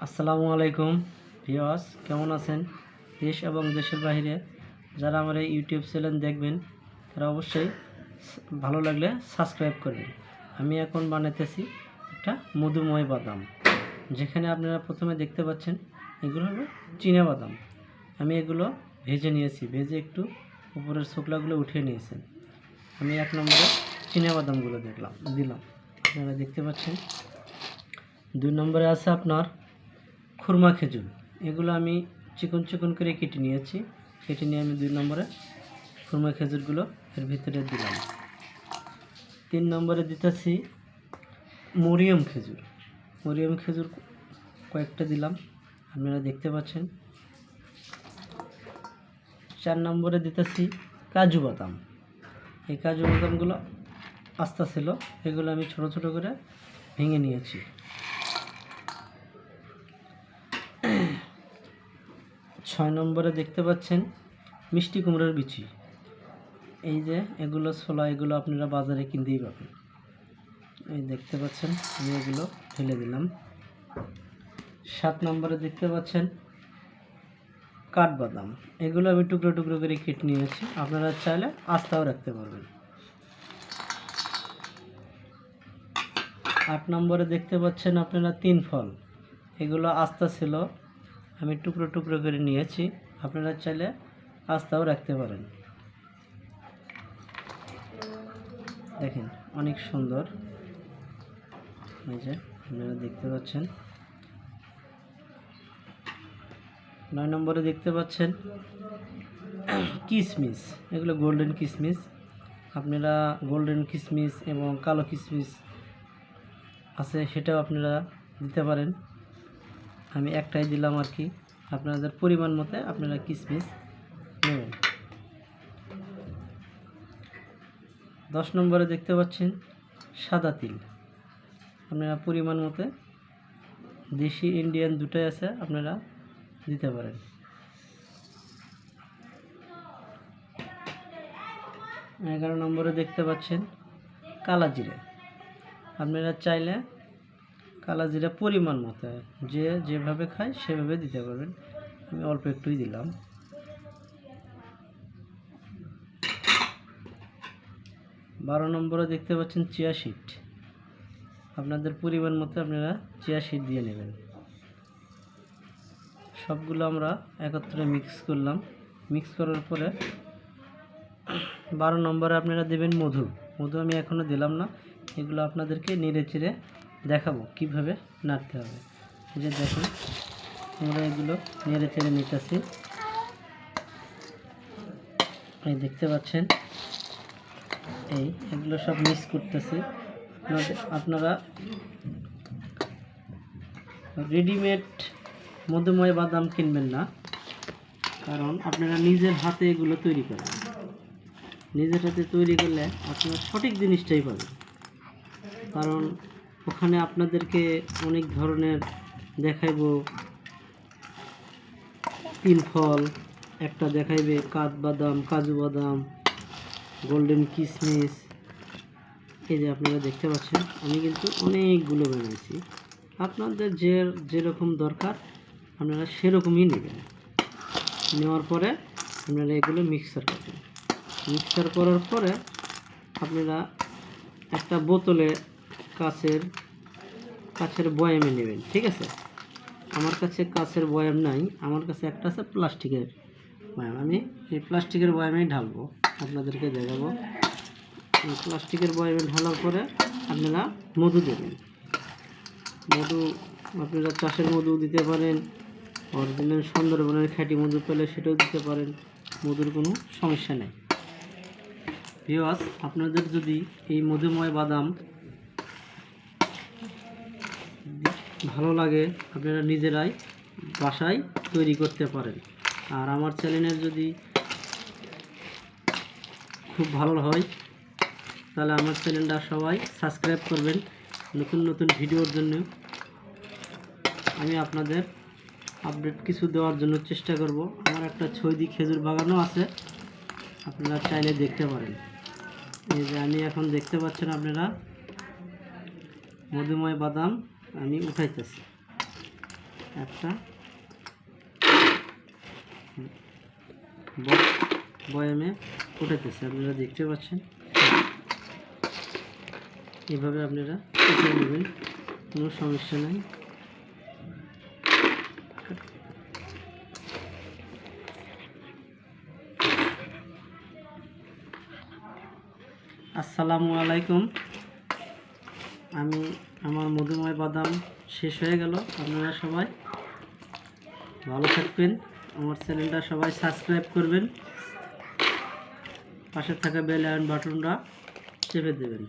আসসালামু আলাইকুম ভিউয়ার্স, কেমন আছেন? দেশ এবং দেশের বাইরে যারা আমার এই ইউটিউব চ্যানেল দেখবেন তারা অবশ্যই ভালো লাগলে সাবস্ক্রাইব করবেন। আমি এখন বানাইতেছি একটা মধুময় বাদাম, যেখানে আপনারা প্রথমে দেখতে পাচ্ছেন এগুলো হলো চীনা বাদাম। আমি এগুলো ভেজে নিয়েছি, ভেজে একটু উপরের ছোকলাগুলো উঠিয়ে নিয়েছেন। আমি এক নম্বরে চীনা বাদামগুলো দিলাম, আপনারা দেখতে পাচ্ছেন। 2 নম্বরে আছে আপনার খুরমা খেজুর। এগুলো আমি চিকন চিকন করে কেটে নিয়েছি। কেটে নিয়ে আমি 2 নম্বরে খুরমা খেজুরগুলো এর ভিতরে দিলাম। 3 নম্বরে দিতেছি মরিয়ম খেজুর। মরিয়ম খেজুর কয়েকটা দিলাম, আপনারা দেখতে পাচ্ছেন। 4 নম্বরে দিতেছি কাজু বাদাম। এই কাজু বাদামগুলো আস্তা ছিল, এগুলো আমি ছোট ছোট করে ভেঙে নিয়েছি। 6 নম্বরে দেখতে পাচ্ছেন মিষ্টি কুমড়োর বিচি। এই যে এগুলো ছোলা, এগুলো আপনারা বাজারে কিনতেই পাবেন। এই দেখতে পাচ্ছেন, আমি এগুলো ঢেলে দিলাম। 7 নম্বরে দেখতে পাচ্ছেন কাঠবাদাম। এগুলো আমি টুকরো টুকরো করে কেটে নিয়েছি, আপনারা চাইলে আস্তাও রাখতে পারবেন। 8 নম্বরে দেখতে পাচ্ছেন আপনারা 3 ফল। এগুলো আস্তা ছিল, আমি টুকরো টুকরো করে নিয়েছি, আপনারা চাইলে আস্তাও রাখতে পারেন। দেখেন অনেক সুন্দর, এই যে আপনারা দেখতে পাচ্ছেন। 9 নম্বরে দেখতে পাচ্ছেন কিশমিশ। এগুলো গোল্ডেন কিশমিশ, আপনারা গোল্ডেন কিশমিশ এবং কালো কিশমিশ আছে, সেটাও আপনারা দিতে পারেন। আমি একটাই দিলাম আর কি, আপনাদের পরিমাণ মতো আপনারা কিশমিশ নেবেন। 10 নম্বরে দেখতে পাচ্ছেন সাদা তিল। আপনারা পরিমাণ মতো, দেশি ইন্ডিয়ান দুটোই আছে, আপনারা দিতে পারেন। 11 নম্বরে দেখতে পাচ্ছেন কালা জিরা। আপনারা চাইলে কালা জিরা পরিমাণ মতো, যে যেভাবে খায় সেভাবে দিতে পারবেন। আমি অল্প একটুই দিলাম। 12 নম্বরে দেখতে পাচ্ছেন চিয়া সিড। আপনাদের পরিমাণ মতো আপনারা চিয়া সিড দিয়ে নেবেন। সবগুলো আমরা একত্রে মিক্স করলাম। মিক্স করার পরে 12 নম্বরে আপনারা দেবেন মধু। মধু আমি এখনও দিলাম না, এগুলো আপনাদেরকে নেড়ে চেড়ে দেখাবো কিভাবে নাড়তে হবে। এই যে দেখুন, আমরা এগুলো নেড়ে চেড়ে নিতেছি। এই দেখতে পাচ্ছেন, এগুলো সব মিক্স করতেছি। আপনারা রেডিমেড মধুময় বাদাম কিনবেন না, কারণ আপনারা নিজের হাতে এগুলো তৈরি করেন। নিজের হাতে তৈরি করলে আপনারা সঠিক জিনিসটাই পাবেন। কারণ ওখানে আপনাদেরকে অনেক ধরনের দেখাইব, 3 ফল, একটা দেখাইবে কাঠবাদাম, কাজু বাদাম, গোল্ডেন কিশমিশ। এই যে আপনারা দেখতে পাচ্ছেন, আমি কিন্তু অনেকগুলো বানাইছি। আপনাদের যেরকম দরকার আপনারা সেরকমই নেবেন। নেওয়ার পরে আপনারা এগুলো মিক্সার করবেন। মিক্সার করার পরে আপনারা একটা বোতলে কাচের বয়ামে নেবেন, ঠিক আছে? আমার কাছে কাচের বয়াম নাই, আমার কাছে একটা আছে প্লাস্টিকের বয়াম। আমি এই প্লাস্টিকের বয়ামেই ঢালবো, আপনাদেরকে দেখাবো। এই প্লাস্টিকের বয়ামে ঢালার পরে আপনারা মধু দেবেন। মধু আপনারা চাষের মধু দিতে পারেন, অরিজিনাল সুন্দরবনের খাঁটি মধু পেলে সেটাও দিতে পারেন, মধুর কোনো সমস্যা নেই। ভিউয়ার্স, আপনাদের যদি এই মধুময় বাদাম ভালো লাগে, আপনারা নিজেরাই বাসায় তৈরি করতে পারেন। আর আমার চ্যানেলের যদি খুব ভালো হয় তাহলে আমার চ্যানেলটা সবাই সাবস্ক্রাইব করবেন। নতুন নতুন ভিডিওর জন্য আমি আপনাদের আপডেট কিছু দেওয়ার জন্য চেষ্টা করব। আমার একটা ছয়দি খেজুর বাগানও আছে, আপনারা চাইলে দেখতে পারেন। এই যে আমি এখন দেখতে পাচ্ছেন আপনারা মধুময় বাদাম আমি উঠাইতেছি। একটা বয়ামে উঠাইতেছে, আপনারা দেখতে পাচ্ছেন। এভাবে আপনারা উঠিয়ে নেবেন, কোনো সমস্যা নাই। আসসালামু আলাইকুম। আমার মধুময় বাদাম শেষ হয়ে গেল। আপনারা সবাই ভালো থাকবেন। আমার চ্যানেলটা সবাই সাবস্ক্রাইব করবেন, পাশে থাকা বেল আইকন বাটনটা চেপে দেবেন।